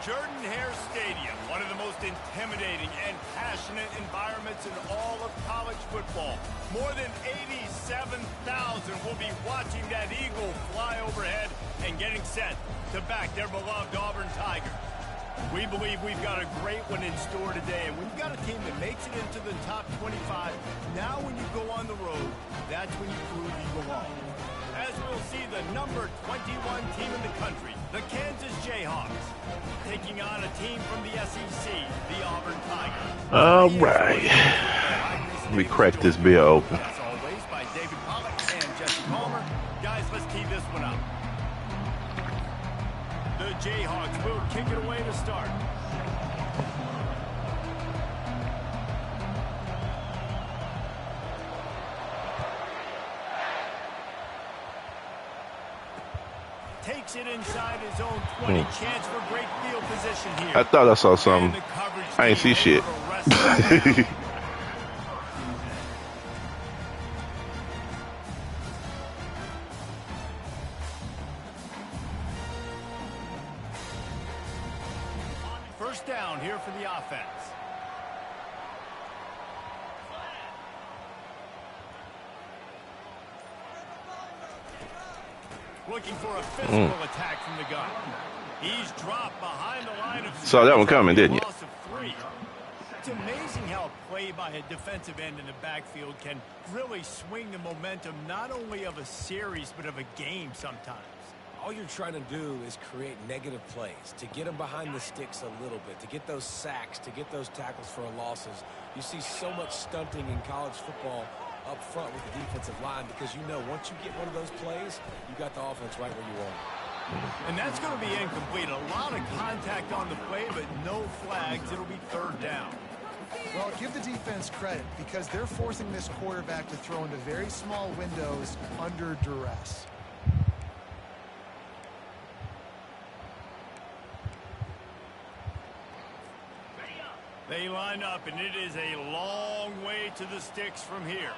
Jordan-Hare Stadium, one of the most intimidating and passionate environments in all of college football. More than 87,000 will be watching that Eagle fly overhead and getting set to back their beloved Auburn Tigers. We believe we've got a great one in store today, and we've got a team that makes it into the top 25. Now when you go on the road, that's when you prove you belong. As we'll see the number 21 team in the country, the Kansas Jayhawks, taking on a team from the SEC, the Auburn Tigers. All right. Let me crack this beer open. As always, by David Pollack and Jesse Palmer. Guys, let's tee this one up. The Jayhawks will kick it away to start. Takes it inside his own 20. Chance for great field position here. I thought I saw something. I ain't see shit. First down here for the offense. Looking for a physical attack from the gun. He's dropped behind the line of... Saw that one coming, didn't you? It's amazing how a play by a defensive end in the backfield can really swing the momentum not only of a series but of a game sometimes. All you're trying to do is create negative plays, to get them behind the sticks a little bit, to get those sacks, to get those tackles for losses. You see so much stunting in college football up front with the defensive line because you know once you get one of those plays, you got the offense right where you want it. And that's going to be incomplete. A lot of contact on the play, but no flags. It'll be third down. Well, give the defense credit because they're forcing this quarterback to throw into very small windows under duress. They line up, and it is a long way to the sticks from here.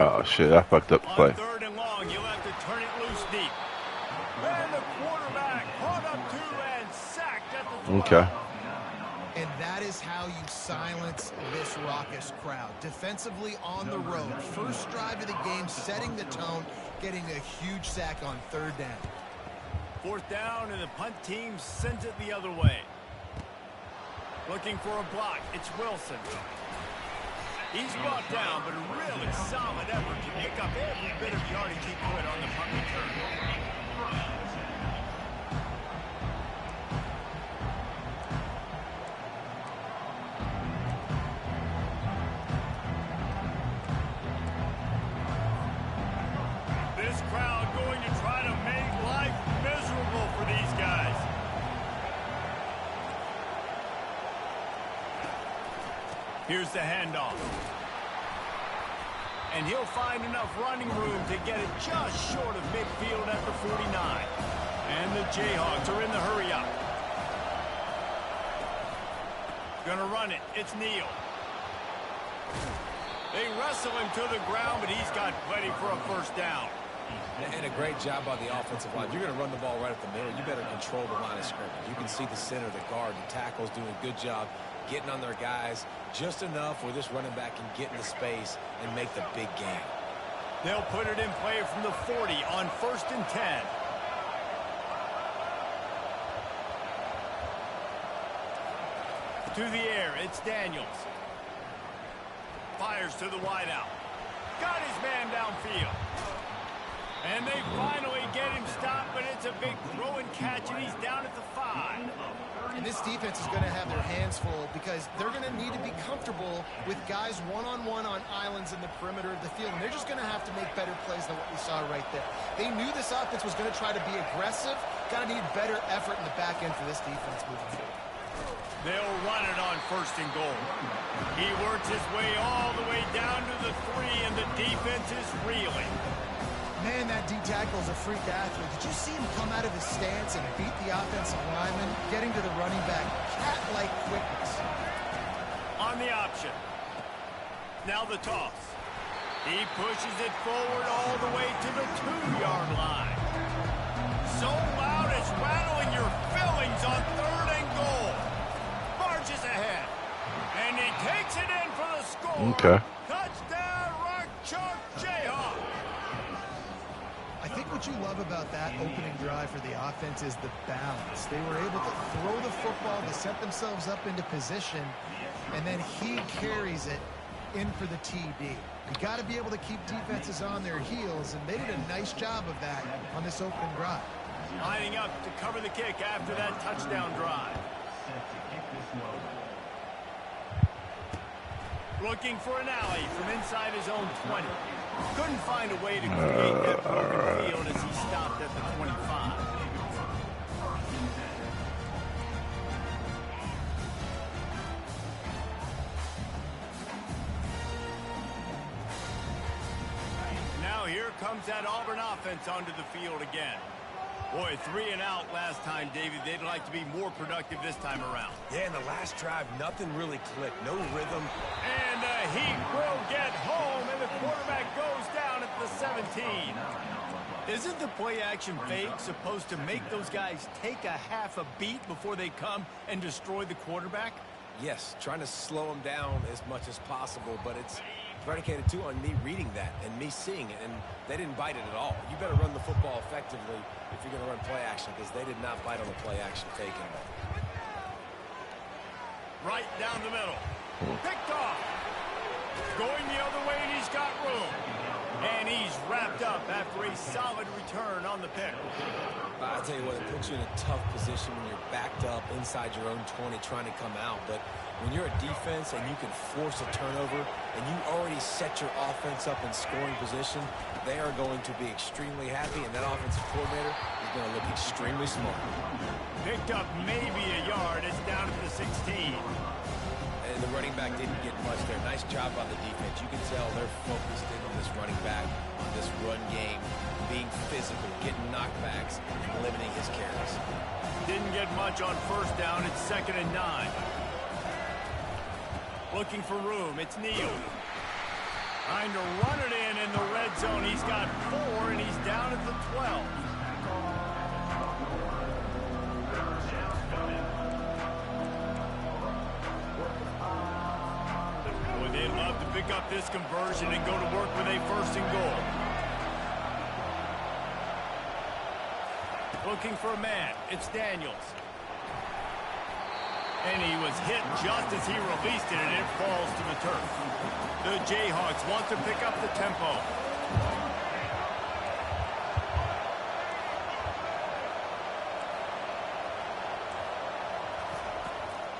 Oh, shit. I fucked up the play. On third and long, you'll have to turn it loose deep. And the quarterback caught up to and sacked at the 12. Okay. And that is how you silence this raucous crowd. Defensively on the road. First drive of the game, setting the tone, getting a huge sack on third down. Fourth down, and the punt team sends it the other way. Looking for a block. It's Wilson. He's brought down, but a really solid effort to pick up every bit of yardage he could on the punt return. This crowd going to try to make life miserable for these guys. Here's the handoff. And he'll find enough running room to get it just short of midfield at the 49. And the Jayhawks are in the hurry-up. Gonna run it. It's Neal. They wrestle him to the ground, but he's got plenty for a first down. And a great job by the offensive line. You're going to run the ball right at the middle. You better control the line of scrimmage. You can see the center, the guard, the tackles doing a good job getting on their guys just enough where this running back can get into space and make the big game. They'll put it in play from the 40 on 1st and 10. To the air, it's Daniels. Fires to the wideout. Got his man downfield. And they finally get him stopped, but it's a big throw and catch, and he's down at the 5. And this defense is going to have their hands full because they're going to need to be comfortable with guys one-on-one on islands in the perimeter of the field. And they're just going to have to make better plays than what we saw right there. They knew this offense was going to try to be aggressive. Got to need better effort in the back end for this defense moving forward. They'll run it on 1st and goal. He works his way all the way down to the 3, and the defense is reeling. Man, that D tackle is a freak athlete. Did you see him come out of his stance and beat the offensive lineman, getting to the running back? Cat-like quickness. on the option. Now the toss. He pushes it forward all the way to the 2-yard line. So loud it's rattling your fillings on 3rd and goal. Marches ahead. And he takes it in for the score. Okay. Touchdown, Rock Chalk Jayhawk. I think what you love about that opening drive for the offense is the balance. They were able to throw the football to set themselves up into position, and then he carries it in for the TD. You got to be able to keep defenses on their heels, and they did a nice job of that on this opening drive. Lining up to cover the kick after that touchdown drive. Looking for an alley from inside his own 20. Couldn't find a way to create that open field as he stopped at the 25. Now here comes that Auburn offense onto the field again. Boy, 3 and out last time, David. They'd like to be more productive this time around. Yeah, in the last drive, nothing really clicked. No rhythm. And the Heat will get home, and the quarterback goes down at the 17. Isn't the play-action fake supposed to make those guys take a half a beat before they come and destroy the quarterback? Yes, trying to slow them down as much as possible, but it's predicated, too, on me reading that and me seeing it, and they didn't bite it at all. You better run the football effectively if you're going to run play action, because they did not bite on the play action fake at all. Right down the middle. Picked off. Going the other way, and he's got room. And he's wrapped up after a solid return on the pick. I'll tell you what, it puts you in a tough position when you're backed up inside your own 20 trying to come out. But when you're a defense and you can force a turnover and you already set your offense up in scoring position, they are going to be extremely happy, and that offensive coordinator is going to look extremely smart. Picked up maybe a yard. It's down at the 16. And the running back didn't get much there. Nice job on the defense. You can tell they're focused in on this running back, on this run game, being physical, getting knockbacks, and limiting his carries. Didn't get much on first down. It's 2nd and 9. Looking for room. It's Neal. Trying to run it in the red zone. He's got 4, and he's down at the 12. Boy, they'd love to pick up this conversion and go to work with a 1st and goal. Looking for a man. It's Daniels. And he was hit just as he released it, and it falls to the turf. The Jayhawks want to pick up the tempo.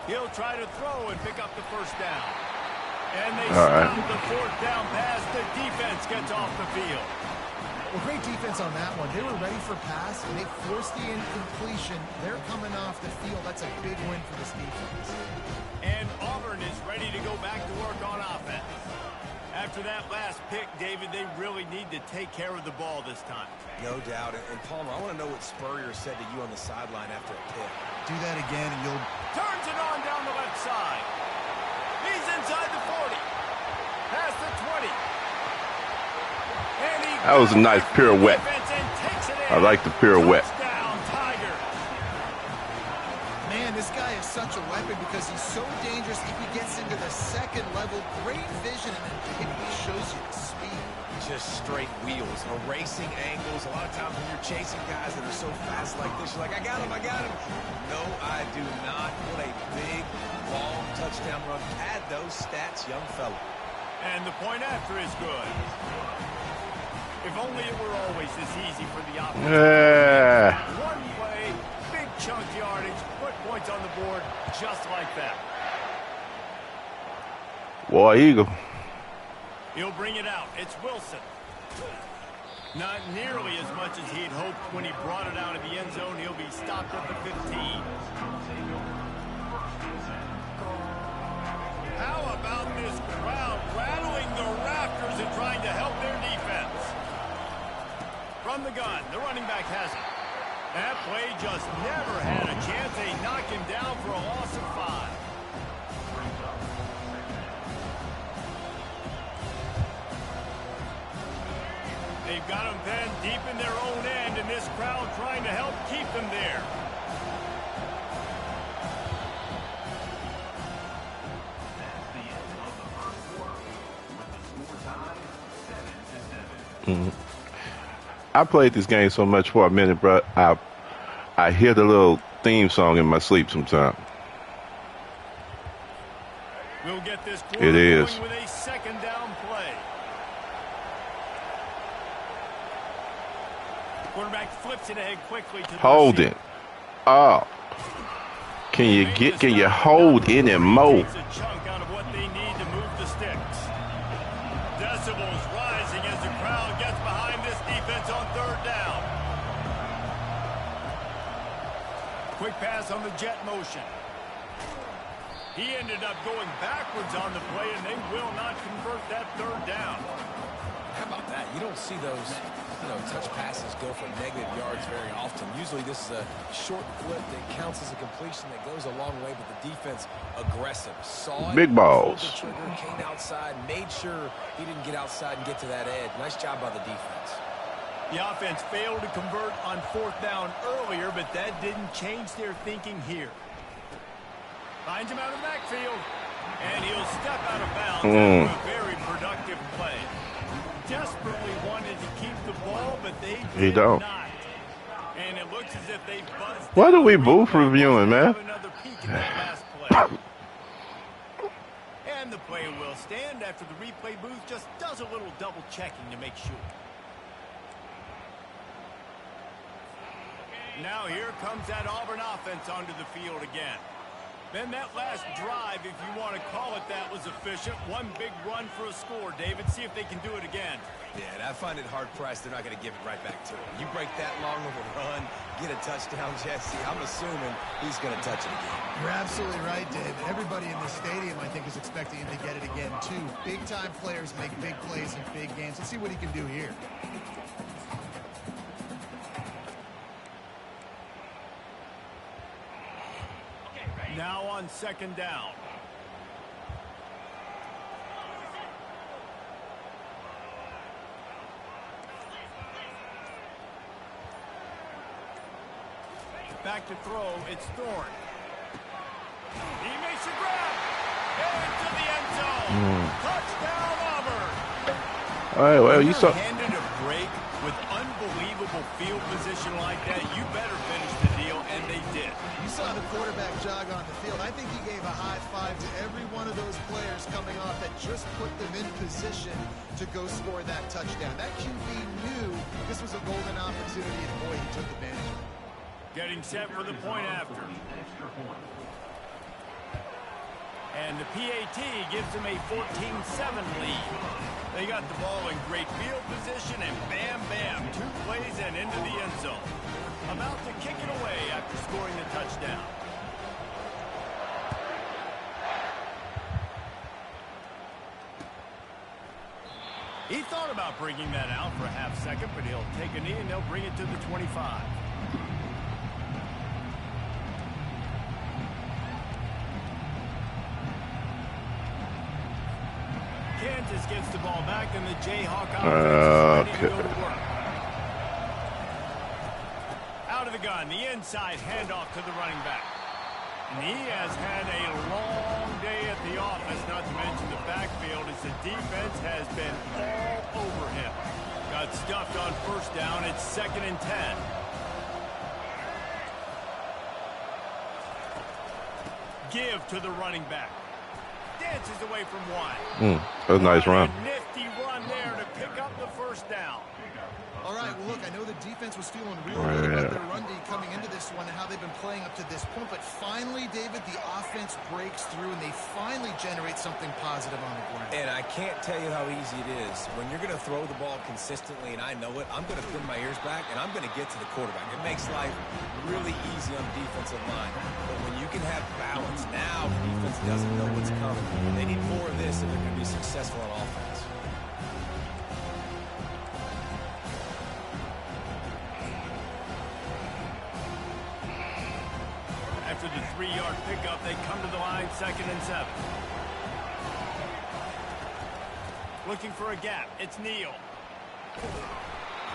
He'll try to throw and pick up the 1st down. And they stop the 4th down pass. The defense gets off the field. Well, great defense on that one. They were ready for pass, and they forced the incompletion. They're coming off the field. That's a big win for this defense. And Auburn is ready to go back to work on offense. After that last pick, David, they really need to take care of the ball this time. No doubt. And Palmer, I want to know what Spurrier said to you on the sideline after a pick. Do that again, and you'll... Turns it on down the left side. He's inside the 40. Past the 20. That was a nice pirouette. I like the pirouette. Man, this guy is such a weapon because he's so dangerous if he gets into the 2nd level. Great vision, and then it shows you the speed. Just straight wheels, erasing angles. A lot of times when you're chasing guys that are so fast like this, you're like, I got him. No, I do not. What a big, long touchdown run. Add those stats, young fella. And the point after is good. If only it were always this easy for the offense. Yeah. One play, big chunk yardage, put points on the board just like that. War Eagle. He'll bring it out. It's Wilson. Not nearly as much as he'd hoped when he brought it out of the end zone. He'll be stopped at the 15. How about this crowd rattling the rafters and trying to help their defense? From the gun, the running back has it. That play just never had a chance. They knock him down for a loss of 5. They've got them then deep in their own end, and this crowd trying to help keep them there. I played this game so much for a minute, bro. I hear the little theme song in my sleep sometimes. We'll get this It is. with a second down play. Quarterback flips it ahead quickly to the Hold it. receiver. Oh. Can you hold any more? Takes a chunk out of what they need to move the sticks. Decibels rising as the crowd gets behind this defense on third down. Quick pass on the jet motion. He ended up going backwards on the play, and they will not convert that third down. How about that? You don't see those, touch passes go for negative yards very often. Usually this is a short flip that counts as a completion that goes a long way, but the defense aggressive. Saw it, Big balls. pulled the trigger, came outside, made sure he didn't get outside and get to that edge. Nice job by the defense. The offense failed to convert on fourth down earlier, but that didn't change their thinking here. Finds him out of the backfield, and he'll step out of bounds after a very productive play. Desperately wanted to keep the ball, but they did not. And it looks as if they buzzed. What are we both reviewing, man? Another peek at that last play. And the play will stand after the replay booth just does a little double checking to make sure. Now here comes that Auburn offense onto the field again. Then that last drive, if you want to call it that, was efficient. One big run for a score, David. See if they can do it again. Yeah, and I find it hard-pressed they're not going to give it right back to him. You break that long of a run, get a touchdown, Jesse, I'm assuming he's going to touch it again. You're absolutely right, David. Everybody in this stadium, I think, is expecting him to get it again, too. Big-time players make big plays in big games. Let's see what he can do here. Now on second down. Back to throw, it's Thorne. He makes a grab. Into the end zone. Touchdown, Auburn. All right, well, you saw. Handed a break with unbelievable field position like that, you better finish the deal, and they did. You saw the quarterback jog on the field. I think he gave a high five to every one of those players coming off that just put them in position to go score that touchdown. That QB knew this was a golden opportunity, and boy, he took advantage of it. Getting set for the point after. And the PAT gives them a 14-7 lead. They got the ball in great field position, and bam, bam, 2 plays and into the end zone. About to kick it away after scoring the touchdown. He thought about bringing that out for a half second, but he'll take a knee and they'll bring it to the 25. Kansas gets the ball back, and the Jayhawk offense is ready to go to work. Out of the gun, the inside handoff to the running back. And he has had a long day at the office, not to mention the backfield, as the defense has been all over him. Got stuffed on first down. It's 2nd and 10. Give to the running back. Dances away from one. That was a nice run. A nifty run there to pick up the first down. All right, well, look, I know the defense was feeling real good about their run D coming into this one and how they've been playing up to this point, but finally, David, the offense breaks through and they finally generate something positive on the ground. And I can't tell you how easy it is. When you're going to throw the ball consistently, and I know it, I'm going to pin my ears back, and I'm going to get to the quarterback. It makes life really easy on the defensive line. But when you can have balance, now the defense doesn't know what's coming. They need more of this if they're going to be successful on offense. After the 3-yard pickup, they come to the line, 2nd and 7. Looking for a gap. It's Neal.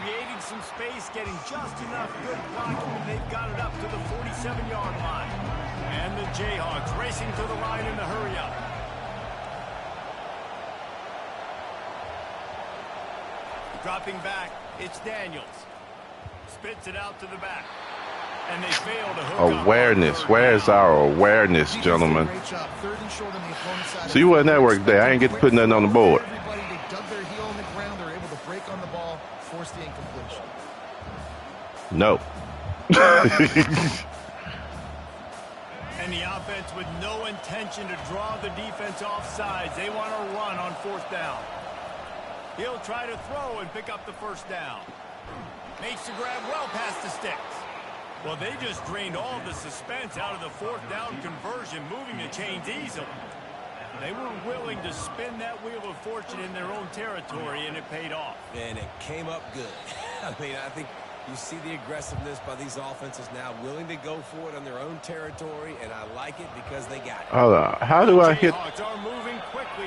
creating some space, getting just enough good blocking, and they've got it up to the 47-yard line. And the Jayhawks racing to the line in the hurry-up. Dropping back, it's Daniels. Spits it out to the back. And they fail to hook awareness. Where's our awareness, gentlemen? See what network day. I ain't get to put nothing on the board. Everybody, they dug their heel on the ground. They're able to break on the ball, force the incompletion. No. And the offense with no intention to draw the defense off sides. They want to run on 4th down. He'll try to throw and pick up the 1st down. Makes the grab well past the sticks. Well, they just drained all the suspense out of the 4th down conversion, moving the chains easily. They were willing to spin that wheel of fortune in their own territory, and it paid off. And it came up good. I mean, I think you see the aggressiveness by these offenses now, willing to go for it on their own territory, and I like it because they got it. Hold on. How do I hit?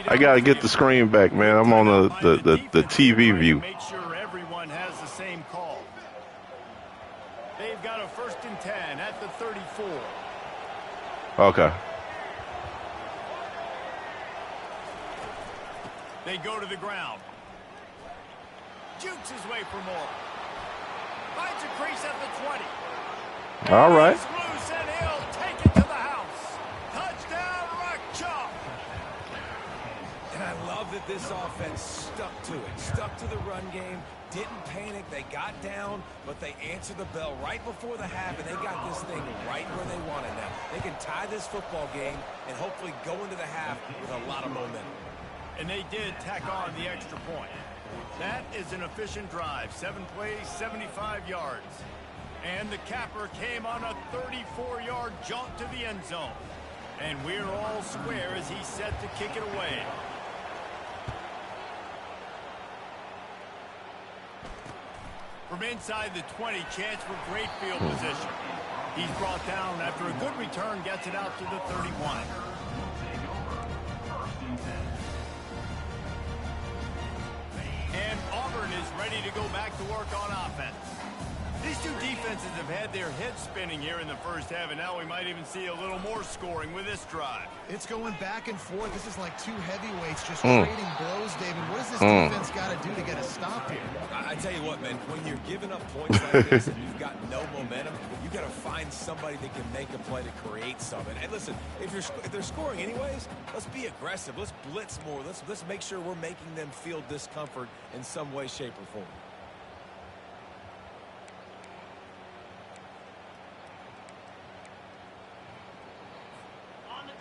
I got to get the screen back, man. I'm on the TV view. Make sure everyone has the same call. They've got a 1st and 10 at the 34. Okay. They go to the ground. Jukes his way for more. Finds a crease at the 20. All right. He's loose and he'll take it to the house. Touchdown, Rock Chalk. And I love that this offense stuck to it. Stuck to the run game. Didn't panic. They got down, but they answered the bell right before the half, and they got this thing right where they want it now. They can tie this football game and hopefully go into the half with a lot of momentum. And they did tack on the extra point. That is an efficient drive. 7 plays, 75 yards. And the capper came on a 34-yard jaunt to the end zone. And we're all square as he's set to kick it away. From inside the 20, chance for great field position. He's brought down after a good return, gets it out to the 31. And Auburn is ready to go back to work on offense. These two defenses have had their heads spinning here in the first half, and now we might even see a little more scoring with this drive. It's going back and forth. This is like two heavyweights just trading blows, David. What does this defense got to do to get a stop here? I tell you what, man, when you're giving up points like this and you've got no momentum, you've got to find somebody that can make a play to create something. And listen, if they're scoring anyways, let's be aggressive. Let's blitz more. Let's make sure we're making them feel discomfort in some way, shape, or form.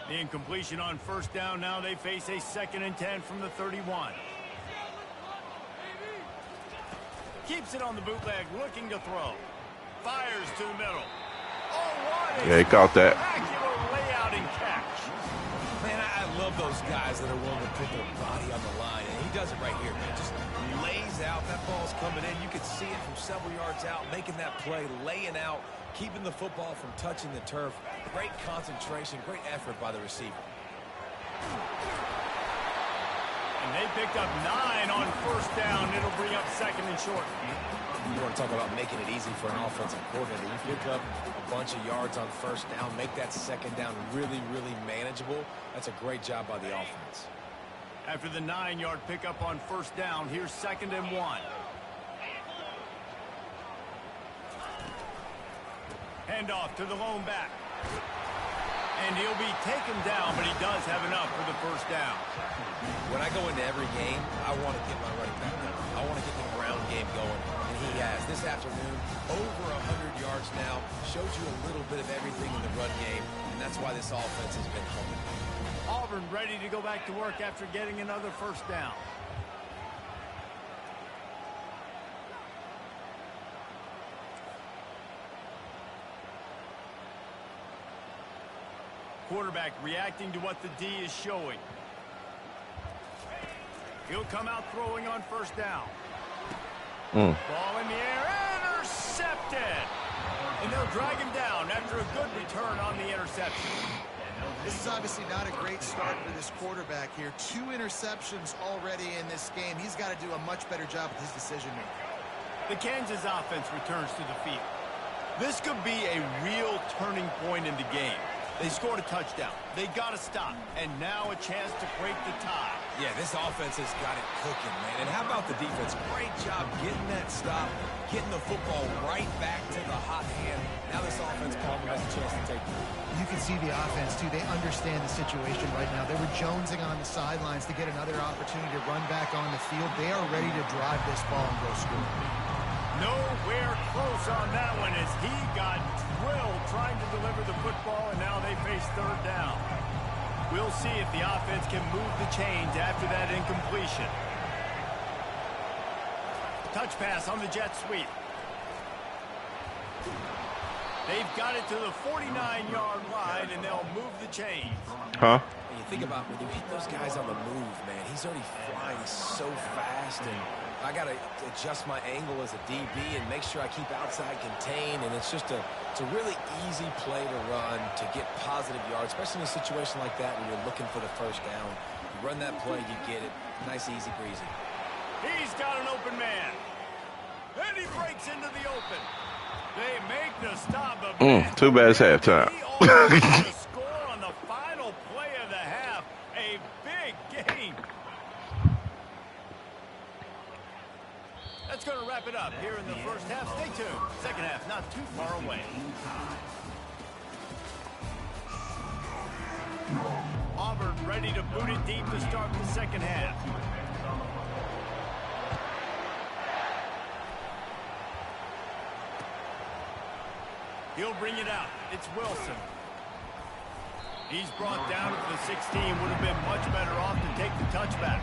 The incompletion on 1st down. Now they face a 2nd and 10 from the 31. Keeps it on the bootleg, looking to throw. Fires to the middle. Oh, what Yeah, he caught that. spectacular layout and catch. Man, I love those guys that are willing to put their body on the line, and he does it right here, man. Just lays out. That ball's coming in. You can see it from several yards out, making that play, laying out, keeping the football from touching the turf. Great concentration, great effort by the receiver. And they picked up 9 on 1st down. It'll bring up 2nd and short. You want to talk about making it easy for an offensive coordinator. You pick up a bunch of yards on 1st down, make that 2nd down really, really manageable. That's a great job by the offense. After the 9-yard pickup on 1st down, here's 2nd and 1. Handoff to the lone back. And he'll be taken down, but he does have enough for the 1st down. When I go into every game, I want to get my running back going. I want to get the ground game going, and he has. This afternoon, over 100 yards now, shows you a little bit of everything in the run game, and that's why this offense has been humming. Auburn ready to go back to work after getting another 1st down. Quarterback reacting to what the D is showing. He'll come out throwing on 1st down. Ball in the air, intercepted. And they'll drag him down after a good return on the interception. This is obviously not a great start for this quarterback here. 2 interceptions already in this game. He's got to do a much better job with his decision-making. The Kansas offense returns to the field. This could be a real turning point in the game. They scored a touchdown. They got to stop. And now a chance to break the tie. Yeah, this offense has got it cooking, man. And how about the defense? Great job getting that stop, getting the football right back to the hot hand. Now this offense probably has a chance to take it. You can see the offense, too. They understand the situation right now. They were jonesing on the sidelines to get another opportunity to run back on the field. They are ready to drive this ball and go score. Nowhere close on that one as he got drilled trying to deliver the football, and now they face third down. We'll see if the offense can move the chains after that incompletion. Touch pass on the jet sweep. They've got it to the 49-yard line, and they'll move the chains. Huh? And you think about when you hit those guys on the move, man, he's already flying so fast, and I got to adjust my angle as a DB and make sure I keep outside contained, and it's a really easy play to run to get positive yards, especially in a situation like that when you're looking for the first down. You run that play, you get it. Nice, easy breezy. He's got an open man. And he breaks into the open. They make the stop. Too bad it's halftime. He almost the score on the final play of the half. A big game. That's going to wrap it up here in the first half. Stay tuned. Second half not too far away. Auburn ready to boot it deep to start the second half. He'll bring it out. It's Wilson. He's brought down to the 16. Would have been much better off to take the touchback.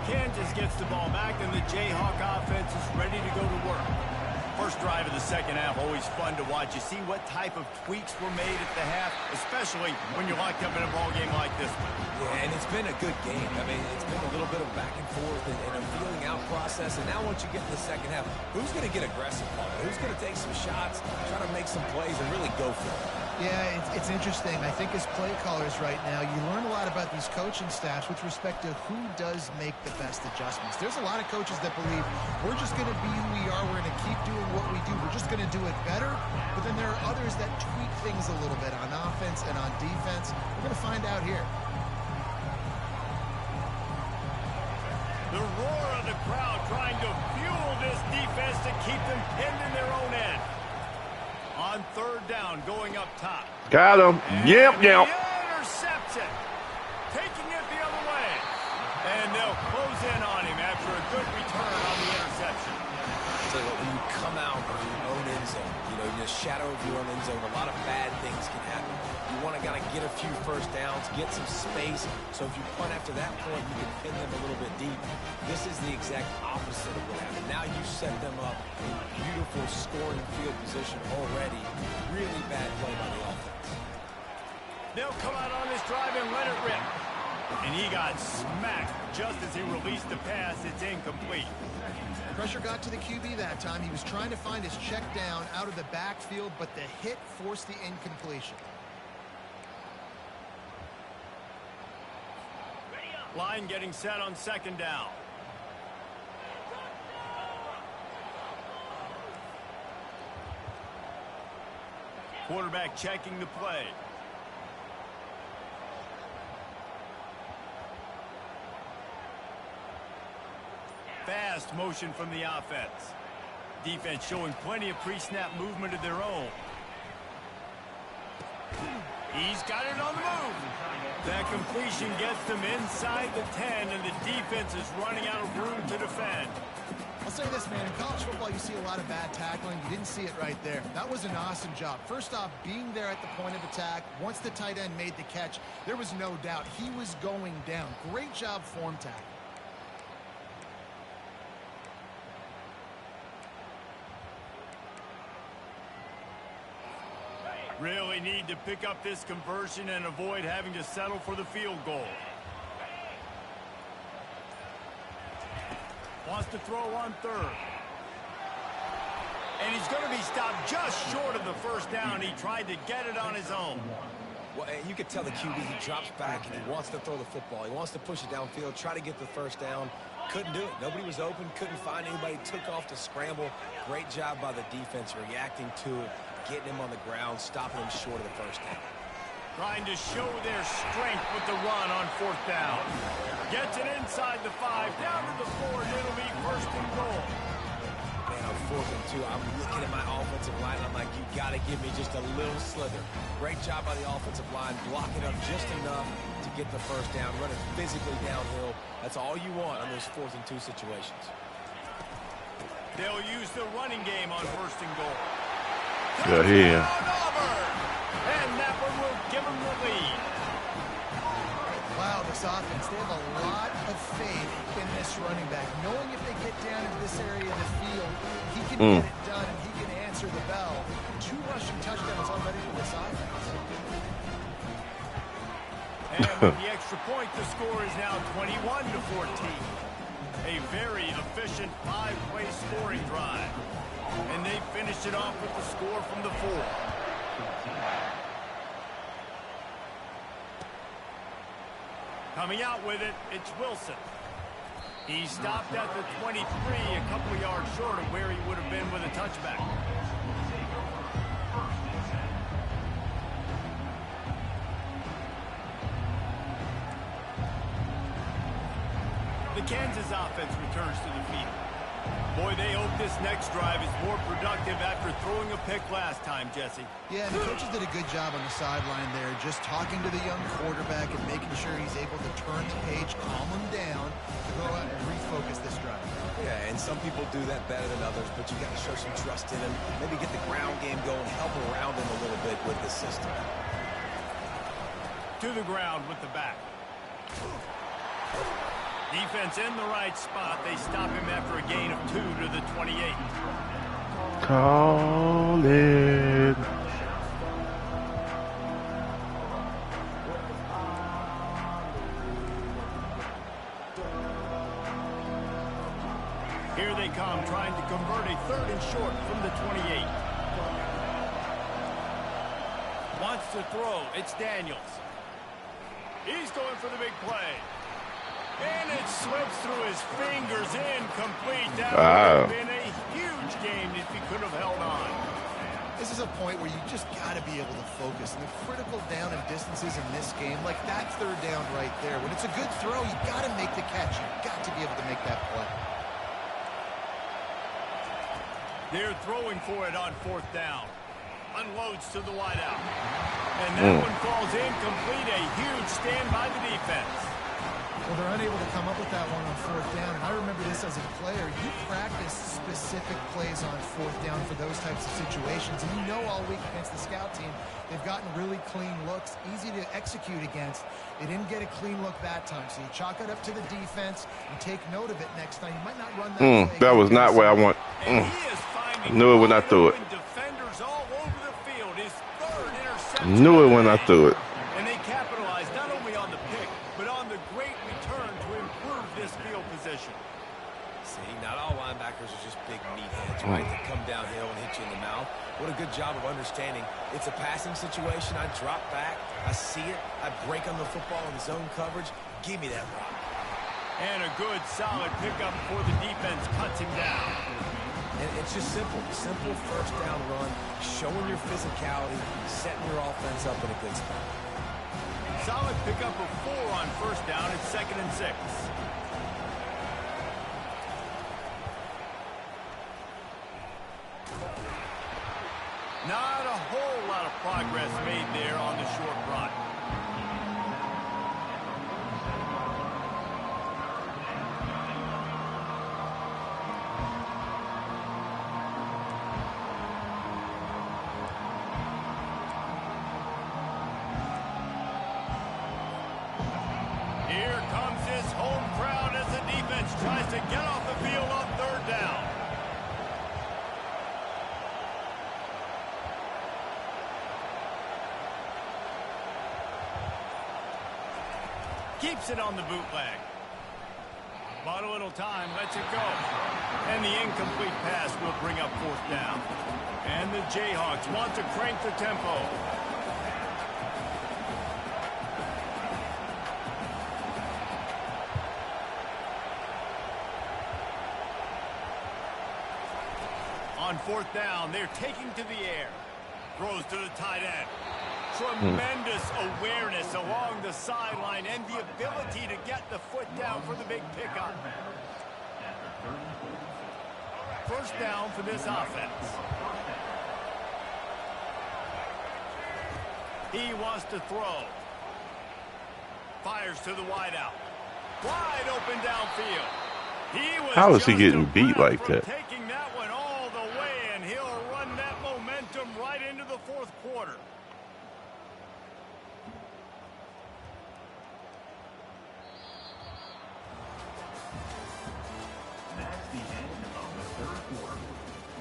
Kansas gets the ball back, and the Jayhawk offense is ready to go to work. First drive of the second half, always fun to watch. You see what type of tweaks were made at the half, especially when you're locked up in a ball game like this one. Yeah, and it's been a good game. I mean, it's been a little bit of back and forth and a feeling out process. And now once you get to the second half, who's going to get aggressive, Paul? Who's going to take some shots, try to make some plays, and really go for it? Yeah, it's interesting. I think as play callers right now, you learn a lot about these coaching staffs with respect to who does make the best adjustments. There's a lot of coaches that believe we're just going to be who we are. We're going to keep doing what we do. We're just going to do it better. But then there are others that tweak things a little bit on offense and on defense. We're going to find out here. The roar of the crowd trying to fuel this defense to keep them pinned in their own end. On third down, going up top. Got him. Yep. Intercepts it. Taking it the other way. And they'll close in on him after a good return on the interception. So when you come out of your own end zone, you know, in the shadow of your own end zone, a lot of bad things can happen. You want to kind of get a few first downs, get some space. So if you punt after that point, you can pin them a little bit deep. This is the exact opposite of what happened. Now you set them up in beautiful scoring field position already. Really bad play by the offense. They'll come out on this drive and let it rip. And he got smacked just as he released the pass. It's incomplete. Pressure got to the QB that time. He was trying to find his check down out of the backfield, but the hit forced the incompletion. Line getting set on second down. Quarterback checking the play. Fast motion from the offense. Defense showing plenty of pre-snap movement of their own. He's got it on the move. That completion gets them inside the 10, and the defense is running out of room to defend. I'll say this, man. In college football, you see a lot of bad tackling. You didn't see it right there. That was an awesome job. First off, being there at the point of attack. Once the tight end made the catch, there was no doubt he was going down. Great job form tackle. Really need to pick up this conversion and avoid having to settle for the field goal. Wants to throw on third. And he's going to be stopped just short of the first down. He tried to get it on his own. Well, you could tell the QB, he drops back and he wants to throw the football. He wants to push it downfield, try to get the first down. Couldn't do it. Nobody was open, couldn't find anybody, took off to scramble. Great job by the defense reacting to it, getting him on the ground, stopping him short of the first down. Trying to show their strength with the run on 4th down. Gets it inside the 5, down to the 4, and it'll be 1st and goal. Man, on 4th and 2, I'm looking at my offensive line. I'm like, you got to give me just a little slither. Great job by the offensive line, blocking up just enough to get the first down, running physically downhill. That's all you want on those 4th and 2 situations. They'll use the running game on 1st and goal. Yeah, here. And that one will give them the lead. Wow, this offense, they have a lot of faith in this running back, knowing if they get down into this area of the field, he can get it done and he can answer the bell. 2 rushing touchdowns already for this offense. And with the extra point, the score is now 21-14. A very efficient 5-play scoring drive. And they finished it off with the score from the 4. Coming out with it, it's Wilson. He stopped at the 23, a couple of yards short of where he would have been with a touchback. The Kansas offense returns to the field. Boy, they hope this next drive is more productive after throwing a pick last time, Jesse. Yeah, and the coaches did a good job on the sideline there, just talking to the young quarterback and making sure he's able to turn the page, calm him down, to go out and refocus this drive. Yeah, and some people do that better than others, but you got to show some trust in him. Maybe get the ground game going, help around him a little bit with the system. To the ground with the back. Defense in the right spot. They stop him after a gain of 2 to the 28. Call it. Here they come, trying to convert a 3rd and short from the 28. Wants to throw. It's Daniels. He's going for the big play. And it slips through his fingers, incomplete. That would have been a huge game if he could have held on. This is a point where you just got to be able to focus. And the critical down and distances in this game, like that 3rd down right there. When it's a good throw, you got to make the catch. You've got to be able to make that play. They're throwing for it on 4th down. Unloads to the wideout. And that one falls incomplete. A huge stand by the defense. Well, they're unable to come up with that one on 4th down. And I remember this as a player. You practice specific plays on 4th down for those types of situations. And you know all week against the scout team, they've gotten really clean looks, easy to execute against. They didn't get a clean look that time. So you chalk it up to the defense and take note of it next time. You might not run that play. That was not where I want. And he is finding Knew it when I threw it. defenders all over the field. His 3rd interception. Knew it when I threw it. And they capitalized not only on the pick, but on the great return to improve this field position. See, not all linebackers are just big meatheads, right? That come downhill and hit you in the mouth. What a good job of understanding. It's a passing situation. I drop back. I see it. I break on the football in zone coverage. Give me that rock. And a good, solid pickup before the defense cuts him down. And it's just simple. Simple 1st down run, showing your physicality, setting your offense up in a good spot. Solid pickup of 4 on 1st down. It's 2nd and 6. Not a whole lot of progress made there on the short run. Here comes his home crowd as the defense tries to get off the field on 3rd down. Keeps it on the bootleg. Bought a little time, lets it go. And the incomplete pass will bring up 4th down. And the Jayhawks want to crank the tempo. On fourth down, they're taking to the air. Throws to the tight end. Tremendous awareness along the sideline and the ability to get the foot down for the big pickup. First down for this offense. He wants to throw. Fires to the wideout. Wide open downfield. How is he getting beat like that? Taking that one all the way, and he'll run that momentum right into the fourth quarter. That's the end of the third quarter.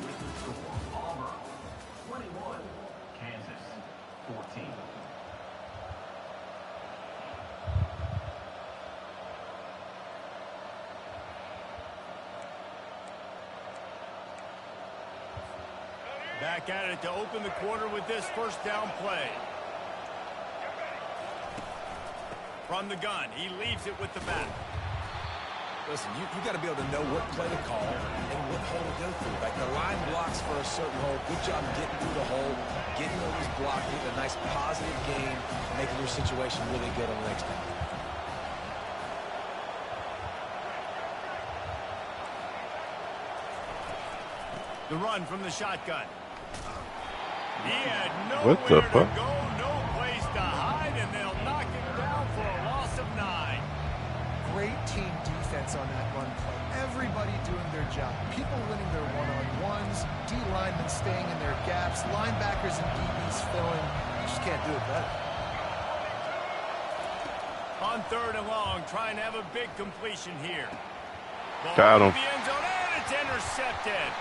With the score, Auburn 21, Kansas 14. Back at it to open the quarter with this first down play. From the gun, he leaves it with the back. Listen, you got to be able to know what play to call and what hole to go through. Like the line blocks for a certain hole. Good job getting through the hole, getting those blocked, getting a nice positive game, making your situation really good on the next time. The run from the shotgun. He had What the nowhere to fuck? go, no place to hide, and they'll knock him down for a loss of 9. Great team defense on that run play. Everybody doing their job. People winning their one-on-ones, D linemen staying in their gaps, linebackers and DBs filling. You just can't do it better. On third and long, trying to have a big completion here. Ball Got him. to the end zone, and it's intercepted.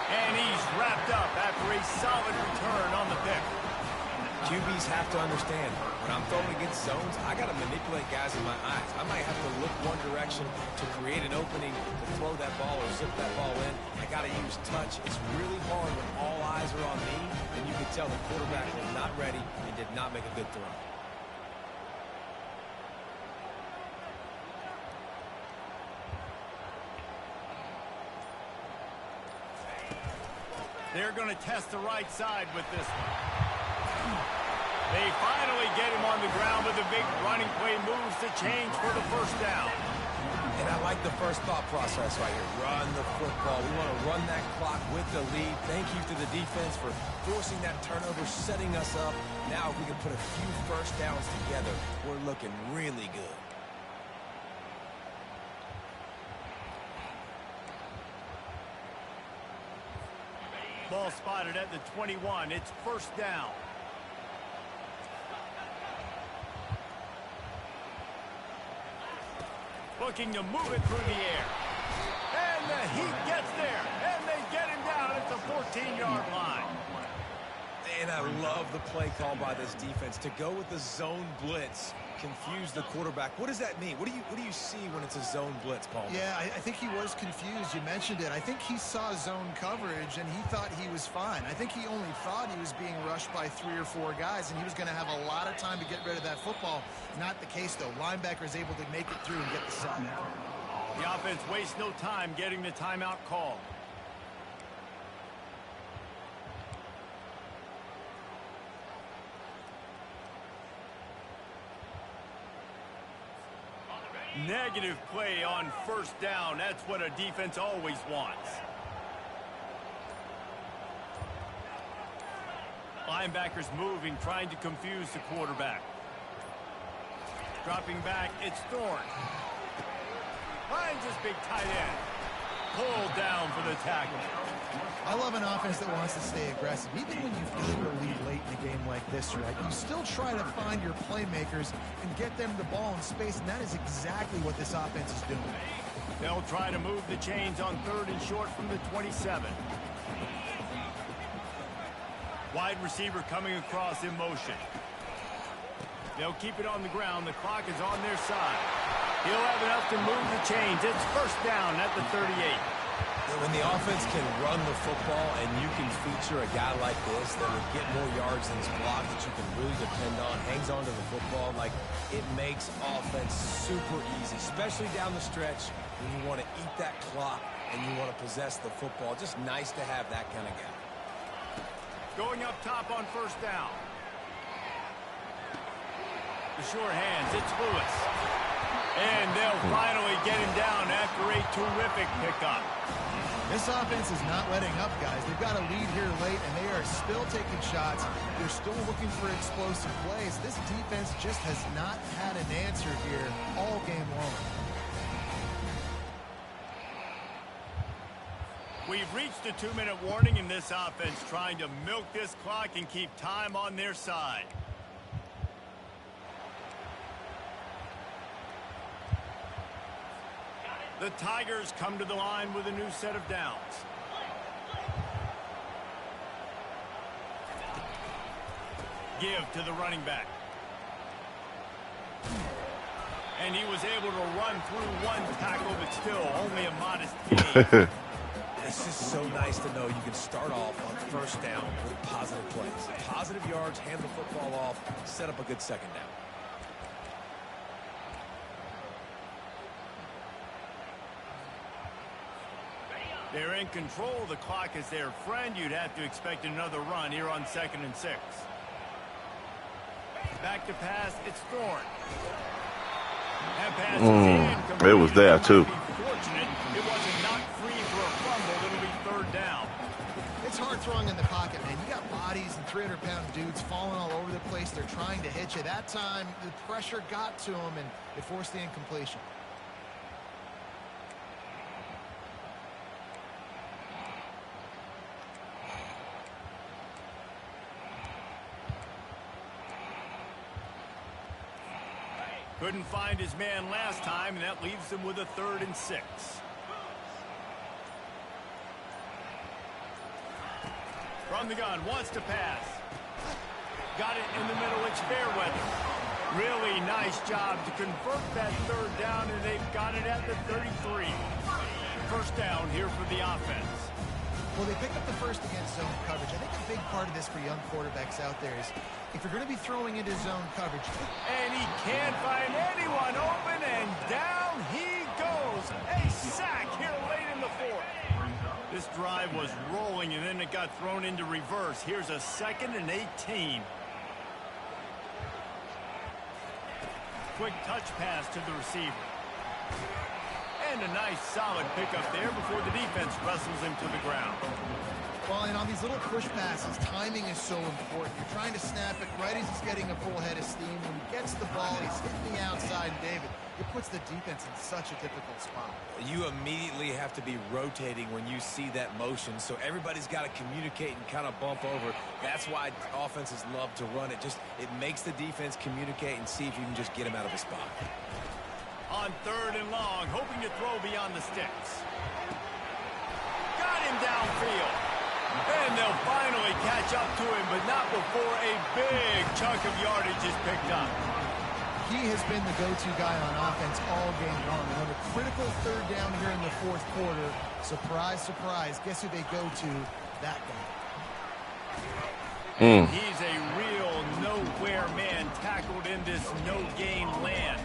And he's wrapped up after a solid return on the pick. QBs have to understand, when I'm throwing against zones, I got to manipulate guys in my eyes. I might have to look one direction to create an opening to throw that ball or zip that ball in. I got to use touch. It's really hard when all eyes are on me, and you can tell the quarterback was not ready and did not make a good throw. They're going to test the right side with this one. They finally get him on the ground, but the big running play moves the change for the first down. And I like the first thought process right here. Run the football. We want to run that clock with the lead. Thank you to the defense for forcing that turnover, setting us up. Now if we can put a few first downs together, we're looking really good. Ball spotted at the 21. It's first down. Looking to move it through the air. And the Heat gets there. And they get him down at the 14-yard line. And I love the play call by this defense to go with the zone blitz, confuse the quarterback. What does that mean? What do you see when it's a zone blitz, Paul? Yeah, I think he was confused. You mentioned it. I think he saw zone coverage, and he thought he was fine. I think he only thought he was being rushed by 3 or 4 guys, and he was going to have a lot of time to get rid of that football. Not the case, though. Linebackers able to make it through and get the sack. The offense wastes no time getting the timeout called. Negative play on first down. That's what a defense always wants. Linebackers moving, trying to confuse the quarterback. Dropping back, it's Thorne. Finds his big tight end. Pulled down for the tackle. I love an offense that wants to stay aggressive. Even when you've gained a lead late in a game like this, right, you still try to find your playmakers and get them the ball in space, and that is exactly what this offense is doing. They'll try to move the chains on third and short from the 27. Wide receiver coming across in motion. They'll keep it on the ground. The clock is on their side. He'll have enough to move the chains. It's first down at the 38. When the offense can run the football and you can feature a guy like this that will get more yards than his block that you can really depend on, hangs on to the football, like it makes offense super easy, especially down the stretch and you want to eat that clock, and you want to possess the football. Just nice to have that kind of guy. Going up top on first down. The sure hands, it's Lewis. And they'll finally get him down after a terrific pickup. This offense is not letting up, guys. They've got a lead here late, and they are still taking shots. They're still looking for explosive plays. This defense just has not had an answer here all game long. We've reached a 2-minute warning in this offense, trying to milk this clock and keep time on their side. The Tigers come to the line with a new set of downs. Give to the running back. And he was able to run through one tackle, but still only a modest gain. It's just so nice to know you can start off on first down with positive plays. Positive yards, hand the football off, set up a good second down. They're in control. The clock is their friend. You'd have to expect another run here on 2nd and 6. Back to pass. It's Thorne. That pass is in. It was there, too. Fortunate it wasn't knocked free for a fumble. It'll be 3rd down. It's hard throwing in the pocket, man. You got bodies and 300-pound dudes falling all over the place. They're trying to hit you. That time, the pressure got to them, and it forced the incompletion. Couldn't find his man last time, and that leaves him with a 3rd and 6. From the gun, wants to pass. Got it in the middle, it's Fairweather. Really nice job to convert that 3rd down, and they've got it at the 33. First down here for the offense. Well, they picked up the first against zone coverage. I think a big part of this for young quarterbacks out there is if you're going to be throwing into zone coverage. And he can't find anyone open, and down he goes. A sack here late in the 4th. This drive was rolling, and then it got thrown into reverse. Here's a 2nd and 18. Quick touch pass to the receiver. And a nice solid pickup there before the defense wrestles him to the ground. Well, and on these little push passes, timing is so important. You're trying to snap it right as he's getting a full head of steam. When he gets the ball, he's hitting the outside, David. It puts the defense in such a difficult spot. You immediately have to be rotating when you see that motion, so everybody's got to communicate and kind of bump over. That's why offenses love to run it. It makes the defense communicate and see if you can just get him out of his spot. On 3rd and long, hoping to throw beyond the sticks. Got him downfield. And they'll finally catch up to him, but not before a big chunk of yardage is picked up. He has been the go-to guy on offense all game long. And on a critical 3rd down here in the 4th quarter, surprise, surprise, guess who they go to? That guy. He's a real nowhere man tackled in this no-gain land.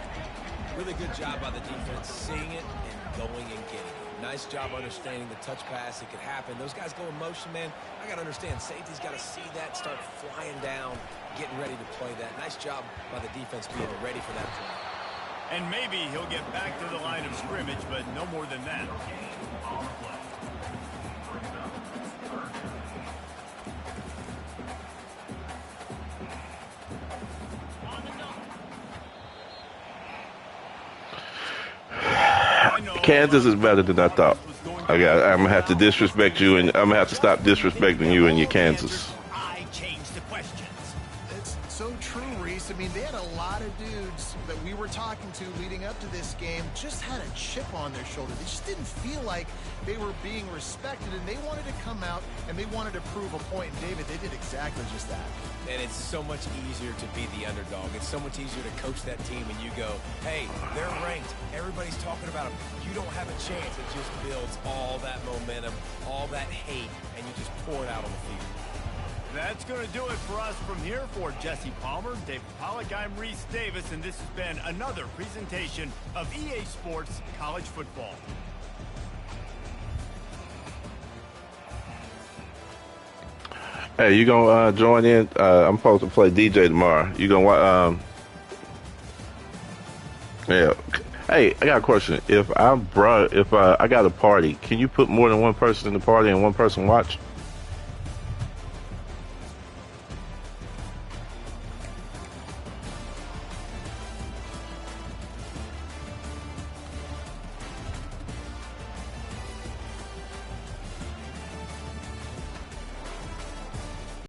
Really good job by the defense seeing it and going and getting it. Nice job understanding the touch pass. It could happen. Those guys go in motion, man. I got to understand. Safety's got to see that, start flying down, getting ready to play that. Nice job by the defense being ready for that play. And maybe he'll get back to the line of scrimmage, but no more than that. Kansas is better than I thought. I'm gonna have to disrespect you, and I'm gonna have to stop disrespecting you and your Kansas. I changed the questions. It's so true, Reese. I mean, they had a lot of dudes that we were talking to leading up to this game just had a chip on their shoulder. They just didn't feel like they were being respected, and they wanted to come out and they wanted to prove a point. And David, they did exactly just that. And it's so much easier to be the underdog. It's so much easier to coach that team and you go, hey, they're ranked. Everybody's talking about them. You don't have a chance. It just builds all that momentum, all that hate, and you just pour it out on the field. That's going to do it for us from here. For Jesse Palmer, David Pollack, I'm Reese Davis, and this has been another presentation of EA Sports College Football. Hey, you gonna join in? I'm supposed to play DJ tomorrow. You gonna yeah. Hey, I got a question. If I got a party, can you put more than one person in the party and one person watch?